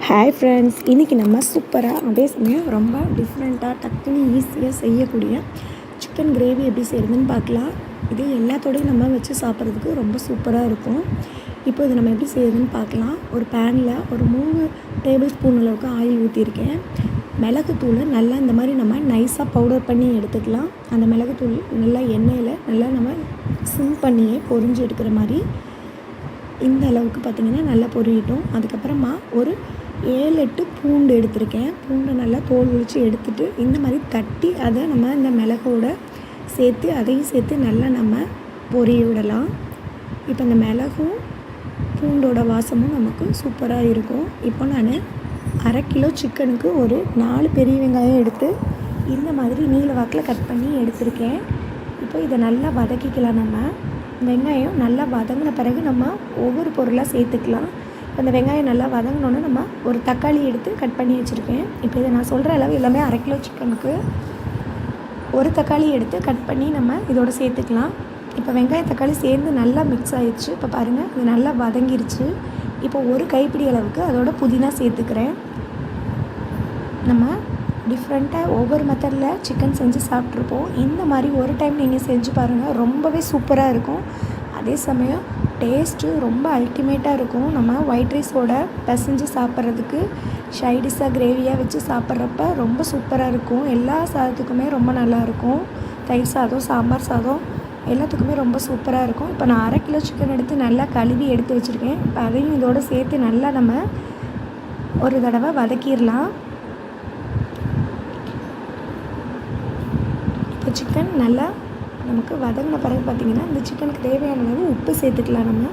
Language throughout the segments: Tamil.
ஹாய் ஃப்ரெண்ட்ஸ், இன்றைக்கி நம்ம சூப்பராக அதே சமயம் ரொம்ப டிஃப்ரெண்ட்டாக டக்குன்னு ஈஸியாக செய்யக்கூடிய சிக்கன் கிரேவி எப்படி செய்கிறதுன்னு பார்க்கலாம். இது எல்லாத்தோடையும் நம்ம வச்சு சாப்பிட்றதுக்கு ரொம்ப சூப்பராக இருக்கும். இப்போ இது நம்ம எப்படி செய்கிறதுன்னு பார்க்கலாம். ஒரு பேனில் ஒரு 3 டேபிள் ஸ்பூன் அளவுக்கு ஆயில் ஊற்றிருக்கேன். மிளகுத்தூள் நல்லா இந்த மாதிரி நம்ம நைஸாக பவுடர் பண்ணி எடுத்துக்கலாம். அந்த மிளகுத்தூள் நல்லா எண்ணெயில் நல்லா நம்ம சிம் பண்ணியே பொரிஞ்சு எடுக்கிற மாதிரி இந்த அளவுக்கு பார்த்திங்கன்னா நல்லா பொரியட்டும். அதுக்கப்புறமா ஒரு 7-8 பூண்டு எடுத்திருக்கேன். பூண்டை நல்லா தோல் உரித்து எடுத்துகிட்டு இந்த மாதிரி தட்டி அதை நம்ம இந்த மிளகோட சேர்த்து அதையும் சேர்த்து நல்லா நம்ம பொரிய விடலாம். இப்போ இந்த மிளகும் பூண்டோட வாசமும் நமக்கு சூப்பராக இருக்கும். இப்போ நான் 1/2 கிலோ சிக்கனுக்கு ஒரு 4 பெரிய வெங்காயம் எடுத்து இந்த மாதிரி நீல வாக்கில் கட் பண்ணி எடுத்திருக்கேன். இப்போ இதை நல்லா வதக்கிக்கலாம். நம்ம வெங்காயம் நல்லா வதங்கின பிறகு நம்ம ஒவ்வொரு பொருளாக சேர்த்துக்கலாம். இப்போ இந்த வெங்காயம் நல்லா வதங்கினோன்னு நம்ம ஒரு தக்காளி எடுத்து கட் பண்ணி வச்சுருக்கேன். இப்போ இதை நான் சொல்கிற அளவு எல்லாமே 1/2 கிலோ சிக்கனுக்கு ஒரு தக்காளி எடுத்து கட் பண்ணி நம்ம இதோட சேர்த்துக்கலாம். இப்போ வெங்காயம் தக்காளி சேர்ந்து நல்லா மிக்ஸ் ஆகிடுச்சு. இப்போ பாருங்கள், இது நல்லா வதங்கிருச்சு. இப்போ ஒரு கைப்பிடி அளவுக்கு அதோட புதினா சேர்த்துக்கிறேன். நம்ம டிஃப்ரெண்ட்டாக ஒவ்வொரு மெத்தடில் சிக்கன் செஞ்சு சாப்பிட்ருப்போம். இந்த மாதிரி ஒரு டைம் நீங்கள் செஞ்சு பாருங்கள், ரொம்பவே சூப்பராக இருக்கும். அதே சமயம் டேஸ்ட்டு ரொம்ப அல்டிமேட்டாக இருக்கும். நம்ம ஒயிட் ரைஸோட பிசைஞ்சு சாப்பிட்றதுக்கு ஷைடிஷாக கிரேவியாக வச்சு சாப்பிட்றப்ப ரொம்ப சூப்பராக இருக்கும். எல்லா சாதத்துக்குமே ரொம்ப நல்லாயிருக்கும். தயிர் சாதம், சாம்பார் சாதம் எல்லாத்துக்குமே ரொம்ப சூப்பராக இருக்கும். இப்போ நான் 1/2 கிலோ சிக்கன் எடுத்து நல்லா கழுவி எடுத்து வச்சுருக்கேன். இப்போ அதையும் இதோடு சேர்த்து நல்லா நம்ம ஒரு தடவை வதக்கிடலாம். இப்போ சிக்கன் நல்லா நமக்கு வதங்கின பிறகு பார்த்திங்கன்னா இந்த சிக்கனுக்கு தேவையான அளவு உப்பு சேர்த்துக்கலாம். நம்ம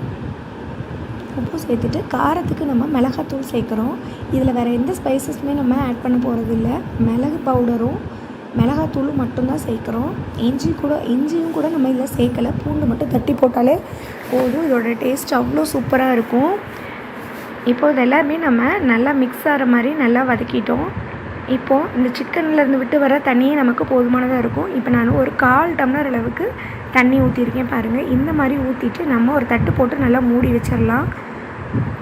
உப்பு சேர்த்துட்டு காரத்துக்கு நம்ம மிளகாத்தூள் சேர்க்குறோம். இதில் வேறு எந்த ஸ்பைசஸுமே நம்ம ஆட் பண்ண போகிறதில்ல. மிளகு பவுடரும் மிளகாத்தூளும் மட்டும்தான் சேர்க்குறோம். இஞ்சியும் கூட நம்ம இதில் சேர்க்கலை. பூண்டு மட்டும் தட்டி போட்டாலே போதும். இதோட டேஸ்ட் அவ்வளோ சூப்பராக இருக்கும். இப்போ இது எல்லாமே நம்ம நல்லா மிக்ஸ் ஆகிற மாதிரி நல்லா வதக்கிட்டோம். இப்போது இந்த சிக்கன்லேருந்து விட்டு வர தண்ணியே நமக்கு போதுமானதாக இருக்கும். இப்போ நான் ஒரு 1/4 டம்ளர் அளவுக்கு தண்ணி ஊற்றிருக்கேன். பாருங்கள், இந்த மாதிரி ஊற்றிட்டு நம்ம ஒரு தட்டு போட்டு நல்லா மூடி வச்சிடலாம்.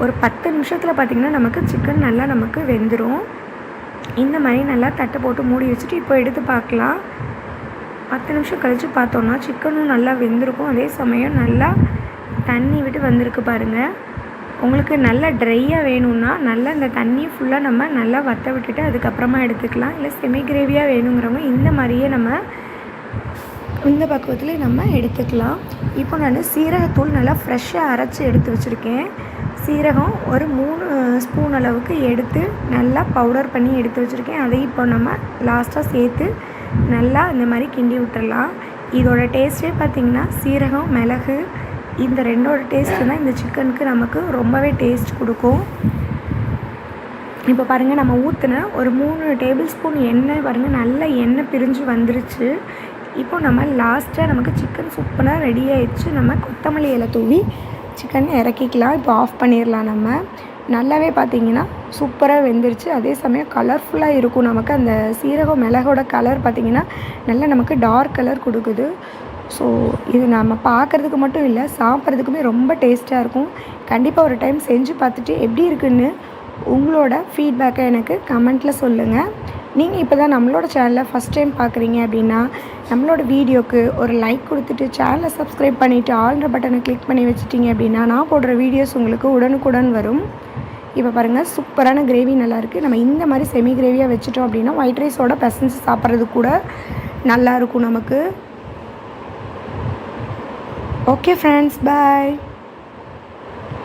ஒரு 10 நிமிஷத்தில் பார்த்திங்கன்னா நமக்கு சிக்கன் நல்லா நமக்கு வெந்துடும். இந்த மாதிரி நல்லா தட்டு போட்டு மூடி வச்சுட்டு இப்போ எடுத்து பார்க்கலாம். 10 நிமிஷம் கழித்து பார்த்தோன்னா சிக்கனும் நல்லா வெந்திருக்கும். அதே சமயம் நல்லா தண்ணி விட்டு வந்திருக்கு பாருங்கள். உங்களுக்கு நல்லா ட்ரையாக வேணும்னா நல்லா இந்த தண்ணியை ஃபுல்லாக நம்ம நல்லா வற்ற விட்டுட்டு அதுக்கப்புறமா எடுத்துக்கலாம். இல்லை செமி கிரேவியாக வேணுங்கிறவங்க இந்த மாதிரியே நம்ம இந்த பக்குவத்தில் நம்ம எடுத்துக்கலாம். இப்போ நான் சீரகத்தூள் நல்லா ஃப்ரெஷ்ஷாக அரைச்சி எடுத்து வச்சுருக்கேன். சீரகம் ஒரு 3 ஸ்பூன் அளவுக்கு எடுத்து நல்லா பவுடர் பண்ணி எடுத்து வச்சுருக்கேன். அதை இப்போ நம்ம லாஸ்ட்டாக சேர்த்து நல்லா இந்த மாதிரி கிண்டி விட்டுடலாம். இதோட டேஸ்ட்டே பார்த்திங்கன்னா சீரகம், மிளகு இந்த 2ஓட டேஸ்ட்டு தான் இந்த சிக்கனுக்கு நமக்கு ரொம்பவே டேஸ்ட் கொடுக்கும். இப்போ பாருங்கள், நம்ம ஊற்றின ஒரு 3 டேபிள் ஸ்பூன் எண்ணெய் பாருங்கள், நல்லா எண்ணெய் பிரிஞ்சு வந்துருச்சு. இப்போ நம்ம லாஸ்ட்டாக நமக்கு சிக்கன் சூப்பராக ரெடி ஆகிடுச்சு. நம்ம கொத்தமல்லி இலை தூவி சிக்கன் இறக்கிக்கலாம். இப்போ ஆஃப் பண்ணிடலாம். நம்ம நல்லாவே பார்த்திங்கன்னா சூப்பராக வெந்துருச்சு. அதே சமயம் கலர்ஃபுல்லாக இருக்கும். நமக்கு அந்த சீரகம் மிளகோட கலர் பார்த்திங்கன்னா நல்லா நமக்கு டார்க் கலர் கொடுக்குது. ஸோ இது நம்ம பார்க்குறதுக்கு மட்டும் இல்லை, சாப்பிட்றதுக்குமே ரொம்ப டேஸ்ட்டாக இருக்கும். கண்டிப்பாக ஒரு டைம் செஞ்சு பார்த்துட்டு எப்படி இருக்குன்னு உங்களோட ஃபீட்பேக்கை எனக்கு கமெண்ட்டில் சொல்லுங்கள். நீங்கள் இப்போ தான் நம்மளோட சேனலை ஃபஸ்ட் டைம் பார்க்குறீங்க அப்படின்னா நம்மளோட வீடியோக்கு ஒரு லைக் கொடுத்துட்டு சேனலை சப்ஸ்கிரைப் பண்ணிவிட்டு ஆல்ன்ற பட்டனை கிளிக் பண்ணி வச்சுட்டிங்க அப்படின்னா நான் போடுற வீடியோஸ் உங்களுக்கு உடனுக்குடன் வரும். இப்போ பாருங்கள், சூப்பரான கிரேவி நல்லாயிருக்கு. நம்ம இந்த மாதிரி செமி கிரேவியாக வச்சுட்டோம் அப்படின்னா ஒயிட் ரைஸோட பிசைஞ்சு சாப்பிட்றது கூட நல்லாயிருக்கும் நமக்கு. Okay friends, bye.